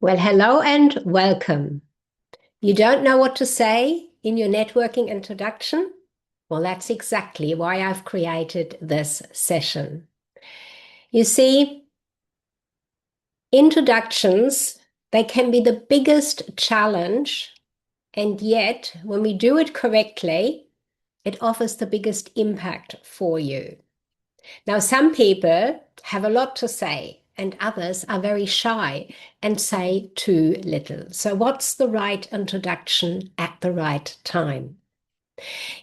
Well, hello and welcome. You don't know what to say in your networking introduction? Well, that's exactly why I've created this session. You see, introductions, they can be the biggest challenge, and yet when we do it correctly, it offers the biggest impact for you. Now, some people have a lot to say, and others are very shy and say too little. So, what's the right introduction at the right time?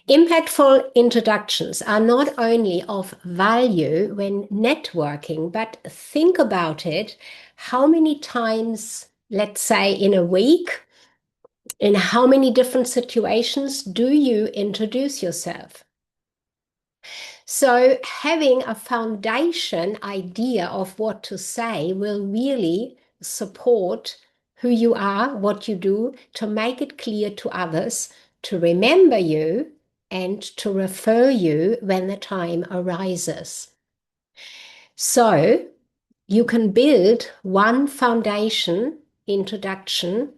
Impactful introductions are not only of value when networking, but think about it. How many times, let's say in a week, in how many different situations do you introduce yourself? So having a foundation idea of what to say will really support who you are, what you do, to make it clear to others, to remember you, and to refer you when the time arises. So you can build one foundation introduction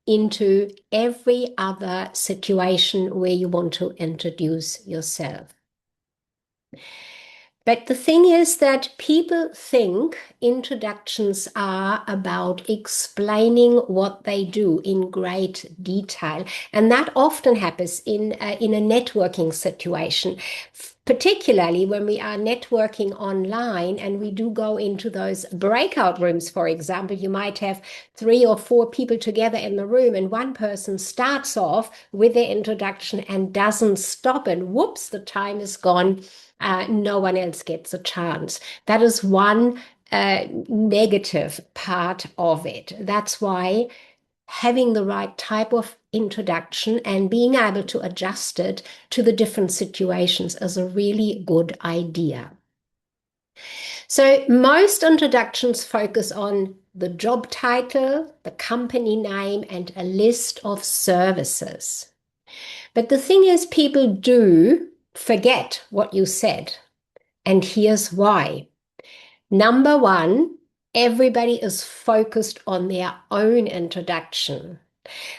into every other situation where you want to introduce yourself. But the thing is that people think introductions are about explaining what they do in great detail. And that often happens in a networking situation, particularly when we are networking online and we do go into those breakout rooms. For example, you might have 3 or 4 people together in the room, and one person starts off with their introduction and doesn't stop, and whoops, the time is gone. No one else gets a chance. That is one negative part of it. That's why having the right type of introduction and being able to adjust it to the different situations is a really good idea. So most introductions focus on the job title, the company name, and a list of services. But the thing is, people do forget what you said. And here's why. Number one, everybody is focused on their own introduction.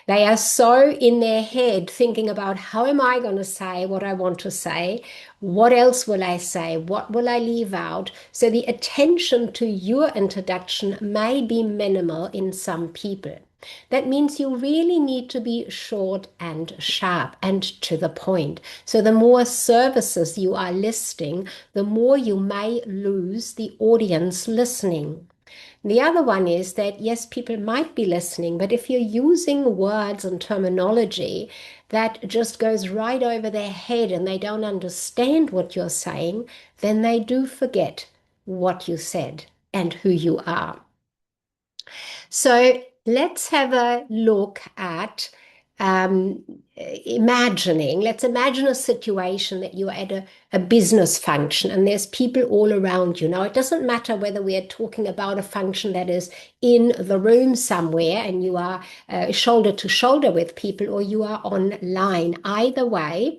They are so in their head thinking about, how am I going to say what I want to say? What else will I say? What will I leave out? So the attention to your introduction may be minimal in some people. That means you really need to be short and sharp and to the point. So the more services you are listing, the more you may lose the audience listening. The other one is that, yes, people might be listening, but if you're using words and terminology that just goes right over their head and they don't understand what you're saying, then they do forget what you said and who you are. So let's have a look at imagining. Let's imagine a situation that you're at a business function and there's people all around you. Now, it doesn't matter whether we are talking about a function that is in the room somewhere and you are shoulder to shoulder with people, or you are online. Either way,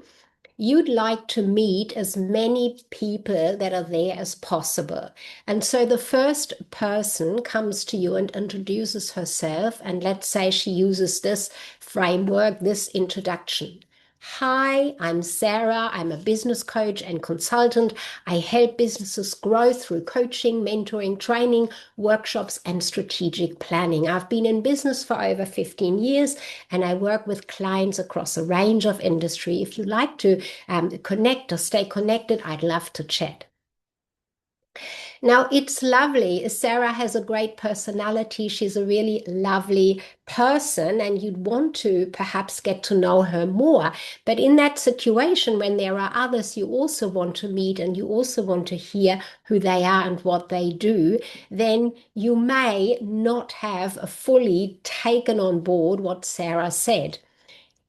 you'd like to meet as many people that are there as possible. And so the first person comes to you and introduces herself, and let's say she uses this framework, this introduction. Hi, I'm Sarah. I'm a business coach and consultant. I help businesses grow through coaching, mentoring, training, workshops, and strategic planning. I've been in business for over 15 years and I work with clients across a range of industry. If you like to connect or stay connected, I'd love to chat. Now, it's lovely. Sarah has a great personality. She's a really lovely person, and you'd want to perhaps get to know her more. But in that situation, when there are others you also want to meet and you also want to hear who they are and what they do, then you may not have fully taken on board what Sarah said.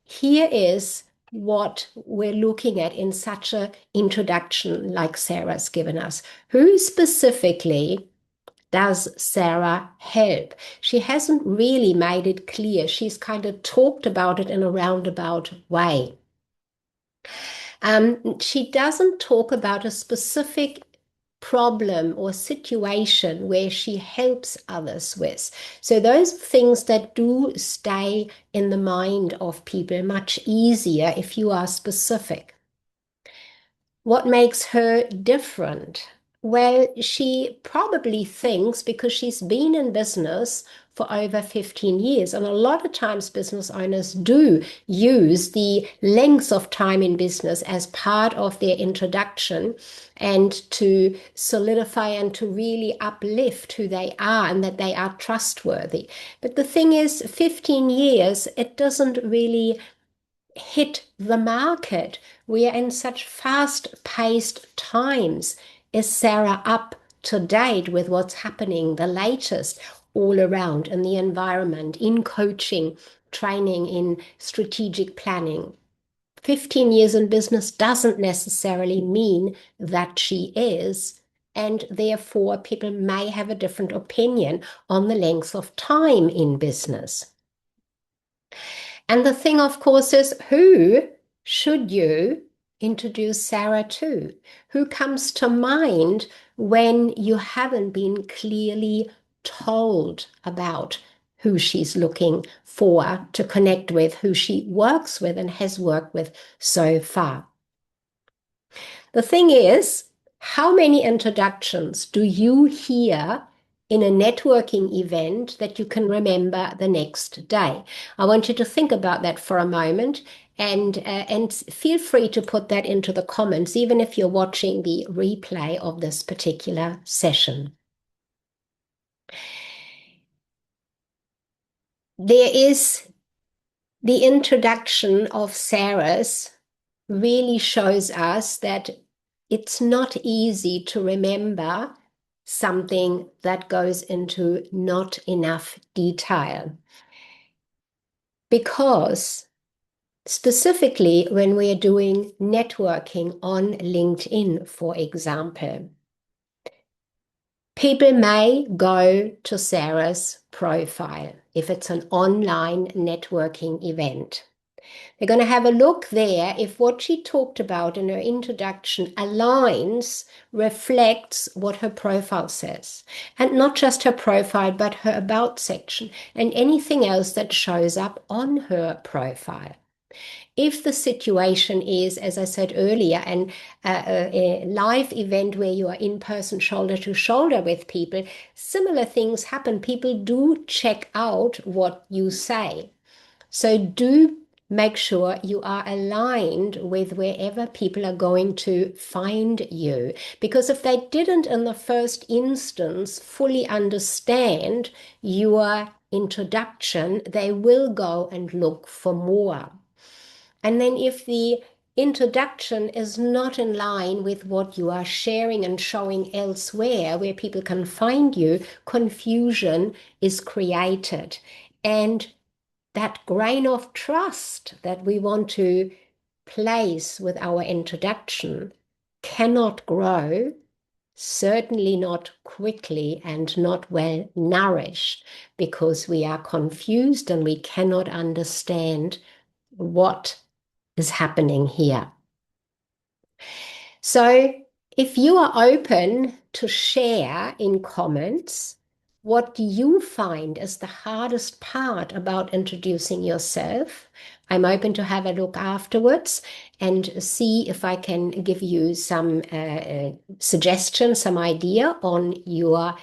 Here is what we're looking at in such an introduction like Sarah's given us. Who specifically does Sarah help? She hasn't really made it clear. She's kind of talked about it in a roundabout way. She doesn't talk about a specific problem or situation where she helps others with. So those things that do stay in the mind of people much easier if you are specific. What makes her different? Well, she probably thinks because she's been in business for over 15 years. And a lot of times, business owners do use the length of time in business as part of their introduction and to solidify and to really uplift who they are and that they are trustworthy. But the thing is, 15 years, it doesn't really hit the market. We are in such fast-paced times. Is Sarah up to date with what's happening, the latest all around in the environment, in coaching, training, in strategic planning? 15 years in business doesn't necessarily mean that she is, and therefore people may have a different opinion on the length of time in business. And the thing, of course, is who should you introduce Sarah to? Who comes to mind when you haven't been clearly told about who she's looking for to connect with, who she works with and has worked with so far? The thing is, how many introductions do you hear in a networking event that you can remember the next day? I want you to think about that for a moment and feel free to put that into the comments, even if you're watching the replay of this particular session. There is the introduction of Sarah's really shows us that it's not easy to remember something that goes into not enough detail. Because specifically when we are doing networking on LinkedIn, for example, people may go to Sarah's profile if it's an online networking event. They're going to have a look there if what she talked about in her introduction aligns, reflects what her profile says. And not just her profile, but her about section and anything else that shows up on her profile. If the situation is, as I said earlier, a live event where you are in person, shoulder to shoulder with people, similar things happen. People do check out what you say. So do make sure you are aligned with wherever people are going to find you. Because if they didn't in the first instance fully understand your introduction, they will go and look for more. And then if the introduction is not in line with what you are sharing and showing elsewhere where people can find you, confusion is created. And that grain of trust that we want to place with our introduction cannot grow, certainly not quickly and not well nourished, because we are confused and we cannot understand what is happening here. So if you are open to share in comments, what do you find is the hardest part about introducing yourself? I'm open to have a look afterwards and see if I can give you some suggestions, some idea on your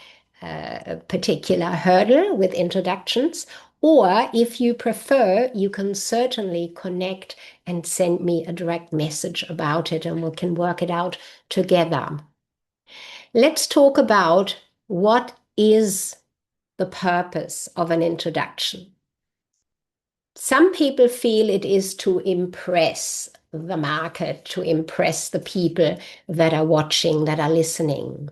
particular hurdle with introductions. Or if you prefer, you can certainly connect and send me a direct message about it and we can work it out together. Let's talk about what is the purpose of an introduction. Some people feel it is to impress the market, to impress the people that are watching, that are listening.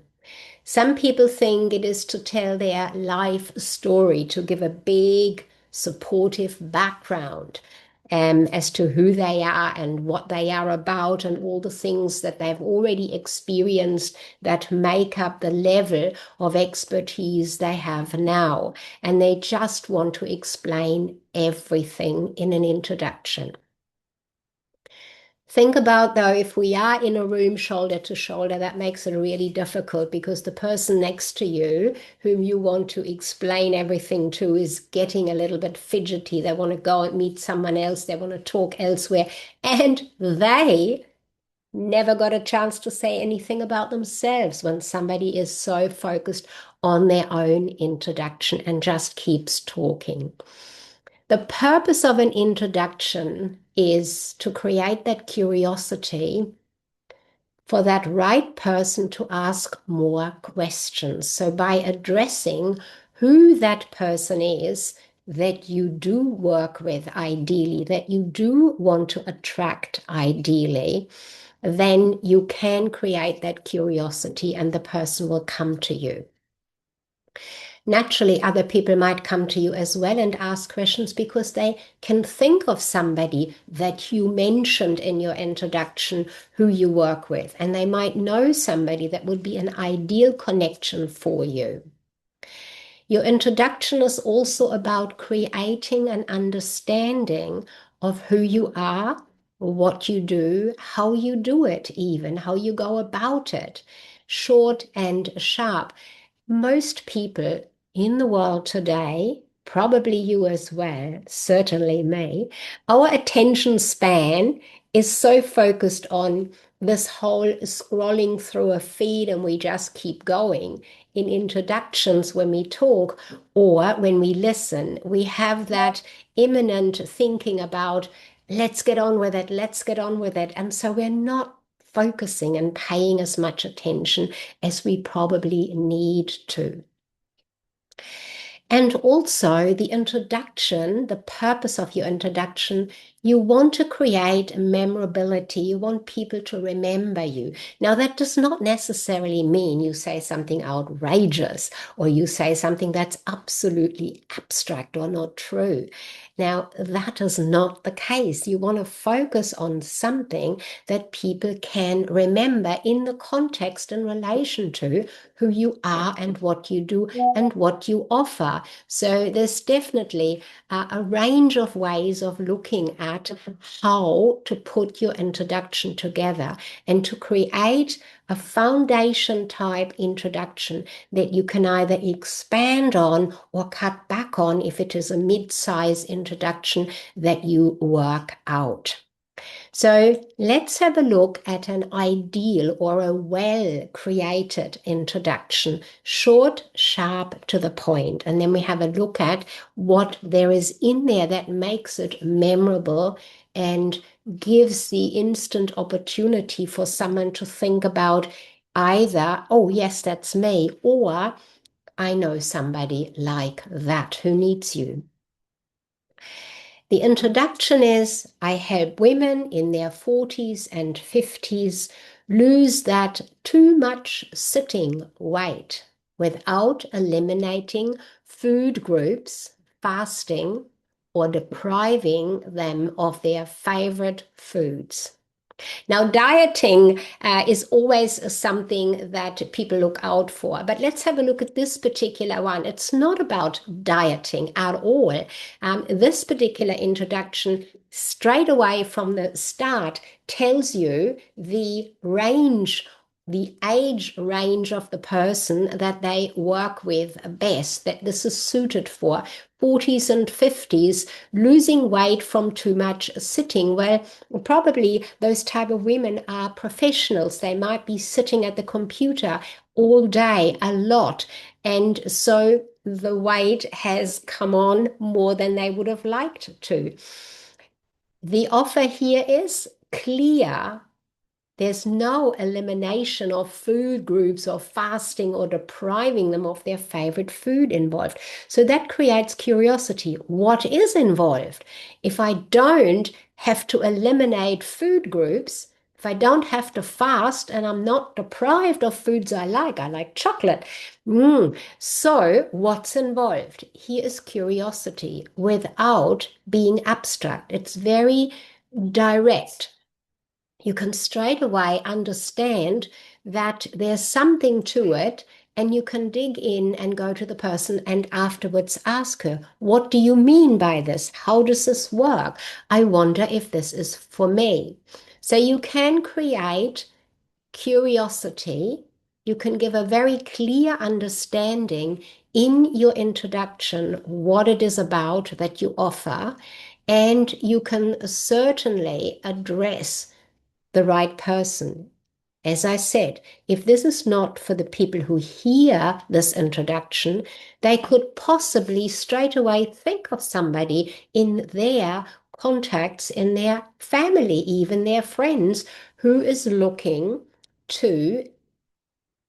Some people think it is to tell their life story, to give a big supportive background as to who they are and what they are about and all the things that they've already experienced that make up the level of expertise they have now. And they just want to explain everything in an introduction. Think about though, if we are in a room shoulder to shoulder, that makes it really difficult because the person next to you, whom you want to explain everything to, is getting a little bit fidgety. They want to go and meet someone else, they want to talk elsewhere, and they never got a chance to say anything about themselves when somebody is so focused on their own introduction and just keeps talking. The purpose of an introduction is to create that curiosity for that right person to ask more questions. So by addressing who that person is that you do work with ideally, that you do want to attract ideally, then you can create that curiosity and the person will come to you. Naturally, other people might come to you as well and ask questions because they can think of somebody that you mentioned in your introduction who you work with, and they might know somebody that would be an ideal connection for you. Your introduction is also about creating an understanding of who you are, what you do, how you do it, even how you go about it. Short and sharp. Most people in the world today, probably you as well, certainly me, our attention span is so focused on this whole scrolling through a feed and we just keep going. In introductions, when we talk or when we listen, we have that imminent thinking about, let's get on with it, let's get on with it. And so we're not focusing and paying as much attention as we probably need to. And also the introduction, the purpose of your introduction, you want to create memorability. You want people to remember you. Now, that does not necessarily mean you say something outrageous or you say something that's absolutely abstract or not true. Now, that is not the case. You want to focus on something that people can remember in the context in relation to who you are and what you do and what you offer. So there's definitely a range of ways of looking at how to put your introduction together and to create a foundation type introduction that you can either expand on or cut back on if it is a mid-size introduction that you work out. So let's have a look at an ideal or a well-created introduction, short, sharp, to the point. And then we have a look at what there is in there that makes it memorable and gives the instant opportunity for someone to think about either, oh, yes, that's me, or I know somebody like that who needs you. The introduction is, I help women in their 40s and 50s lose that too much sitting weight without eliminating food groups, fasting, or depriving them of their favorite foods. Now, dieting is always something that people look out for, but let's have a look at this particular one. It's not about dieting at all. This particular introduction, straight away from the start, tells you the range, the age range of the person that they work with best, that this is suited for. 40s and 50s, losing weight from too much sitting. Well, probably those type of women are professionals. They might be sitting at the computer all day, a lot. And so the weight has come on more than they would have liked to. The offer here is clear. There's no elimination of food groups or fasting or depriving them of their favorite food involved. So that creates curiosity. What is involved? If I don't have to eliminate food groups, if I don't have to fast and I'm not deprived of foods I like chocolate. So what's involved? Here is curiosity without being abstract. It's very direct. You can straight away understand that there's something to it, and you can dig in and go to the person and afterwards ask her, what do you mean by this? How does this work? I wonder if this is for me. So you can create curiosity. You can give a very clear understanding in your introduction what it is about that you offer, and you can certainly address the right person. As I said, if this is not for the people who hear this introduction, they could possibly straight away think of somebody in their contacts, in their family, even their friends, who is looking to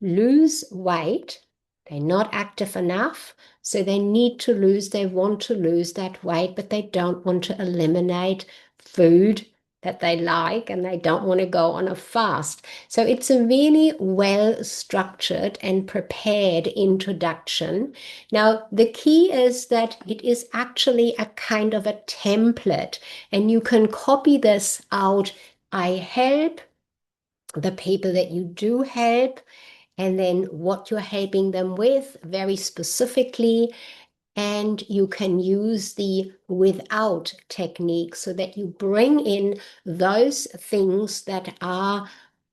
lose weight. They're not active enough, so they need to lose, they want to lose that weight, but they don't want to eliminate food that they like, and they don't want to go on a fast. So it's a really well structured and prepared introduction. Now, the key is that it is actually a kind of a template, and you can copy this out. I help the people that you do help, and then what you're helping them with very specifically. And you can use the without technique so that you bring in those things that are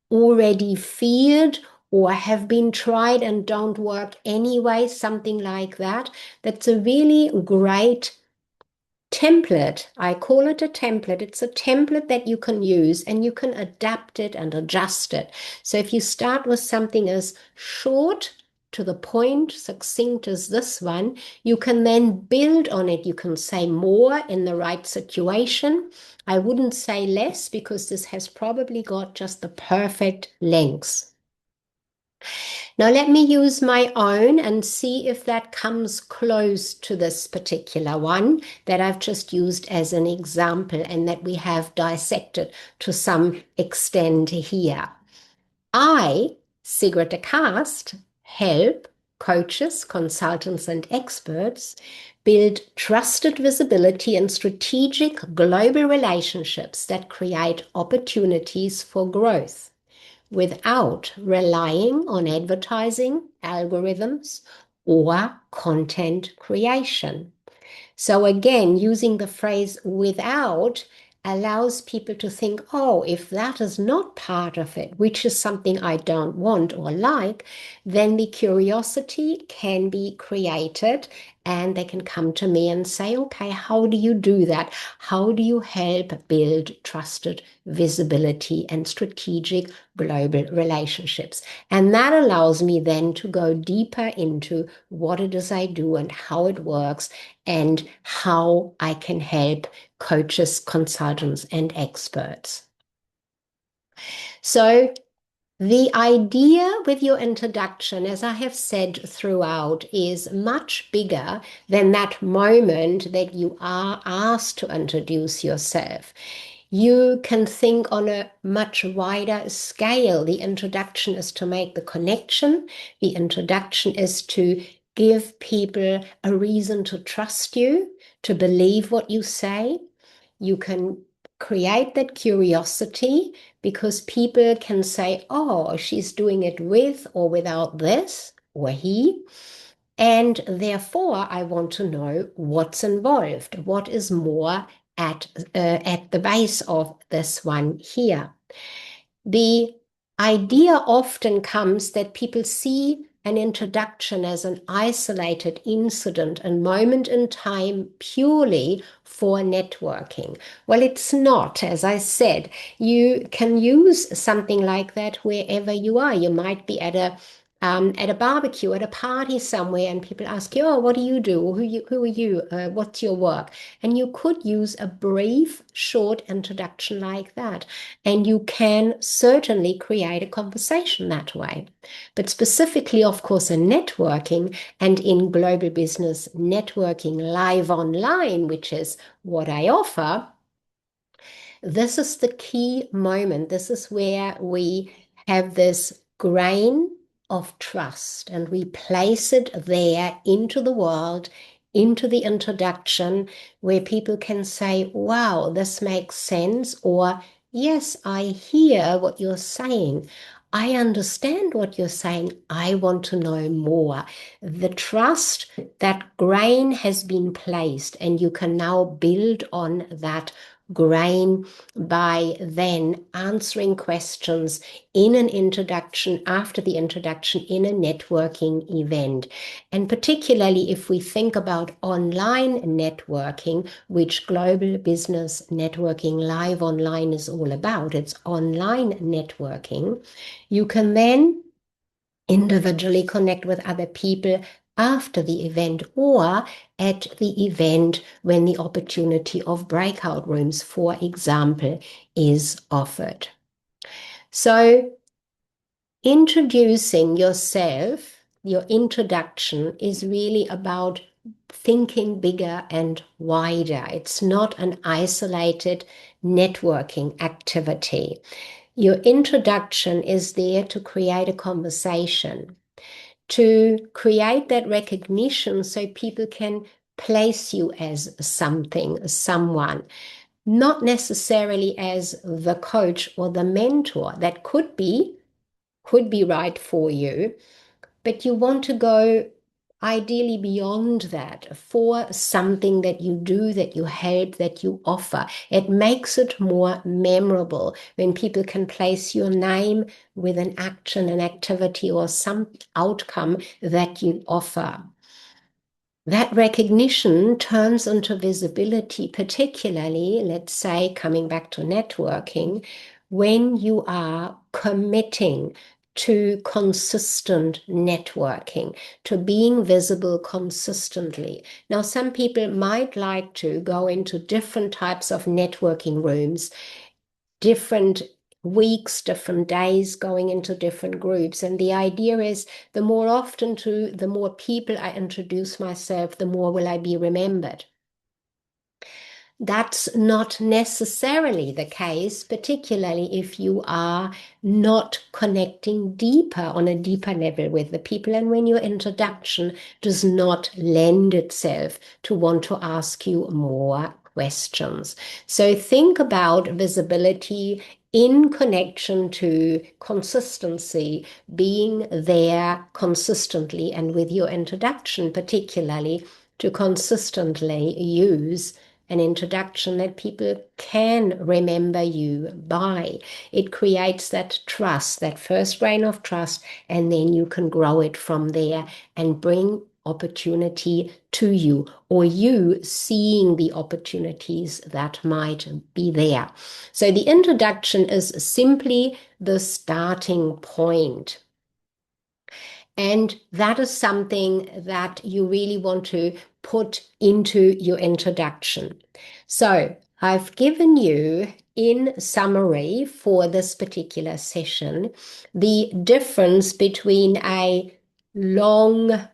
already feared or have been tried and don't work anyway, something like that. That's a really great template. I call it a template. It's a template that you can use, and you can adapt it and adjust it. So if you start with something as short, to the point, succinct as this one, you can then build on it. You can say more in the right situation. I wouldn't say less, because this has probably got just the perfect length. Now let me use my own and see if that comes close to this particular one that I've just used as an example and that we have dissected to some extent here. I, Sigrid de Cast, help coaches, consultants, and experts build trusted visibility and strategic global relationships that create opportunities for growth, without relying on advertising, algorithms, or content creation. So again, using the phrase without allows people to think, oh, if that is not part of it, which is something I don't want or like, then the curiosity can be created, and they can come to me and say, okay, how do you do that? How do you help build trusted visibility and strategic global relationships? And that allows me then to go deeper into what it is I do and how it works, and how I can help coaches, consultants, and experts. So the idea with your introduction, as I have said throughout, is much bigger than that moment that you are asked to introduce yourself. You can think on a much wider scale. The introduction is to make the connection. The introduction is to give people a reason to trust you, to believe what you say. You can create that curiosity, because people can say, oh, she's doing it with or without this, or he. And therefore, I want to know what's involved, what is more at the base of this one here. The idea often comes that people see an introduction as an isolated incident and moment in time purely for networking. Well, it's not. As I said, you can use something like that wherever you are. You might be at a barbecue, at a party somewhere, and people ask you, oh, what do you do? Who are you? What's your work? And you could use a brief, short introduction like that. And you can certainly create a conversation that way. But specifically, of course, in networking and in global business networking live online, which is what I offer, this is the key moment. This is where we have this grain of trust, and we place it there into the world, into the introduction, where people can say, wow, this makes sense, or yes, I hear what you're saying. I understand what you're saying. I want to know more. The trust, that grain has been placed, and you can now build on that grain by then answering questions in an introduction, after the introduction, in a networking event. And particularly if we think about online networking, which Global Business Networking Live Online is all about, it's online networking, you can then individually connect with other people after the event or at the event when the opportunity of breakout rooms, for example, is offered. So introducing yourself, your introduction is really about thinking bigger and wider. It's not an isolated networking activity. Your introduction is there to create a conversation, to create that recognition so people can place you as something, someone, not necessarily as the coach or the mentor. That could be right for you, but you want to go ideally beyond that for something that you do, that you help, that you offer. It makes it more memorable when people can place your name with an action, an activity, or some outcome that you offer. That recognition turns into visibility, particularly, let's say, coming back to networking, when you are committing to consistent networking, to being visible consistently. Now, some people might like to go into different types of networking rooms, different weeks, different days, going into different groups. And the idea is the more often the more people I introduce myself, the more will I be remembered. That's not necessarily the case, particularly if you are not connecting deeper, on a deeper level with the people, and when your introduction does not lend itself to want to ask you more questions. So think about visibility in connection to consistency, being there consistently, and with your introduction particularly to consistently use an introduction that people can remember you by. It creates that trust, that first grain of trust, and then you can grow it from there and bring opportunity to you, or you seeing the opportunities that might be there. So the introduction is simply the starting point. And that is something that you really want to put into your introduction. So I've given you, in summary for this particular session, the difference between a long,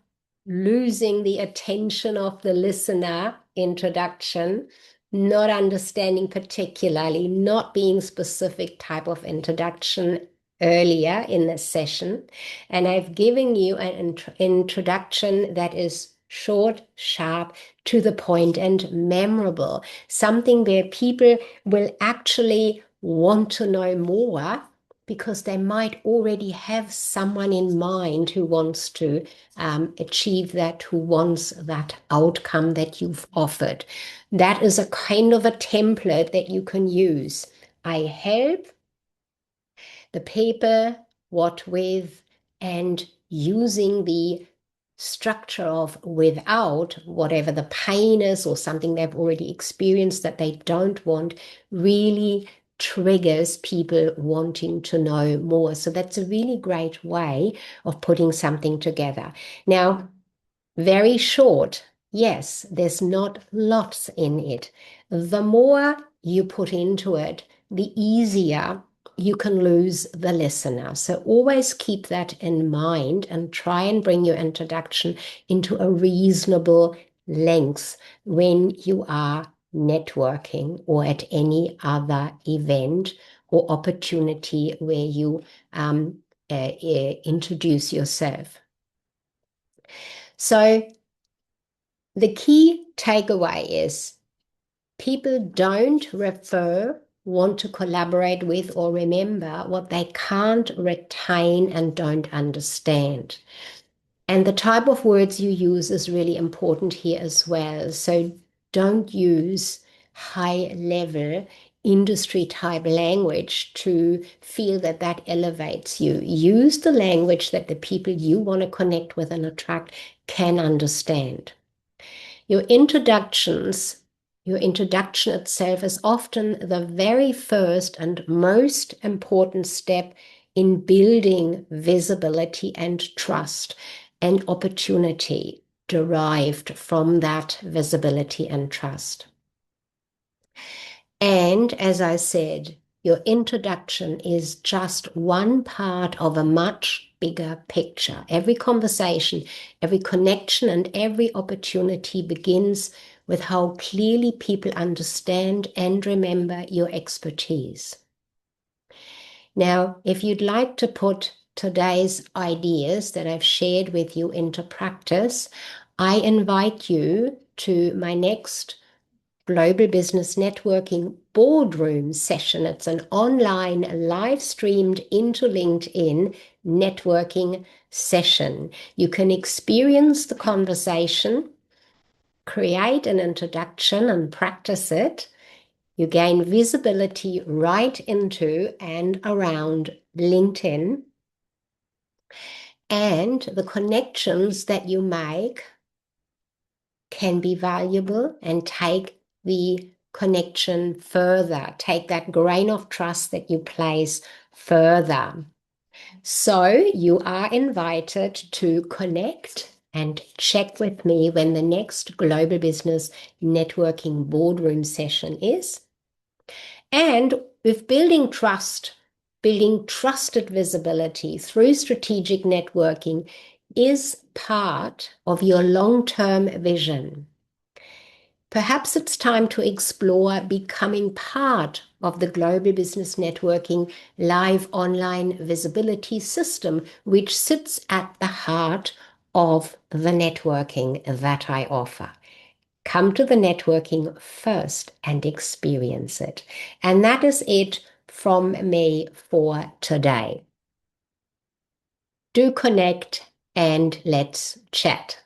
losing the attention of the listener introduction, not understanding particularly, not being specific type of introduction earlier in the session. And I've given you an introduction that is short, sharp, to the point, and memorable, something where people will actually want to know more because they might already have someone in mind who wants to achieve that, who wants that outcome that you've offered. That is a kind of a template that you can use. I help the paper, what with, and using the structure of without, whatever the pain is or something they've already experienced that they don't want, really triggers people wanting to know more. So that's a really great way of putting something together. Now, very short, yes, there's not lots in it. The more you put into it, the easier you can lose the listener. So always keep that in mind and try and bring your introduction into a reasonable length when you are networking or at any other event or opportunity where you introduce yourself. So the key takeaway is people don't want to collaborate with or remember what they can't retain and don't understand. And the type of words you use is really important here as well. So don't use high level industry type language to feel that that elevates you. Use the language that the people you want to connect with and attract can understand. Your introduction itself is often the very first and most important step in building visibility and trust and opportunity derived from that visibility and trust. And as I said, your introduction is just one part of a much bigger picture. Every conversation, every connection, and every opportunity begins with how clearly people understand and remember your expertise. Now, if you'd like to put today's ideas that I've shared with you into practice, I invite you to my next Global Business Networking Boardroom session. It's an online live streamed into LinkedIn networking session. You can experience the conversation, create an introduction and practice it. You gain visibility right into and around LinkedIn. And the connections that you make can be valuable and take the connection further, take that grain of trust that you place further. So you are invited to connect and check with me when the next Global Business Networking Boardroom session is. And with building trust, building trusted visibility through strategic networking is part of your long-term vision. Perhaps it's time to explore becoming part of the Global Business Networking live online visibility system, which sits at the heart of the networking that I offer. Come to the networking first and experience it. And that is it from me for today. Do connect and let's chat.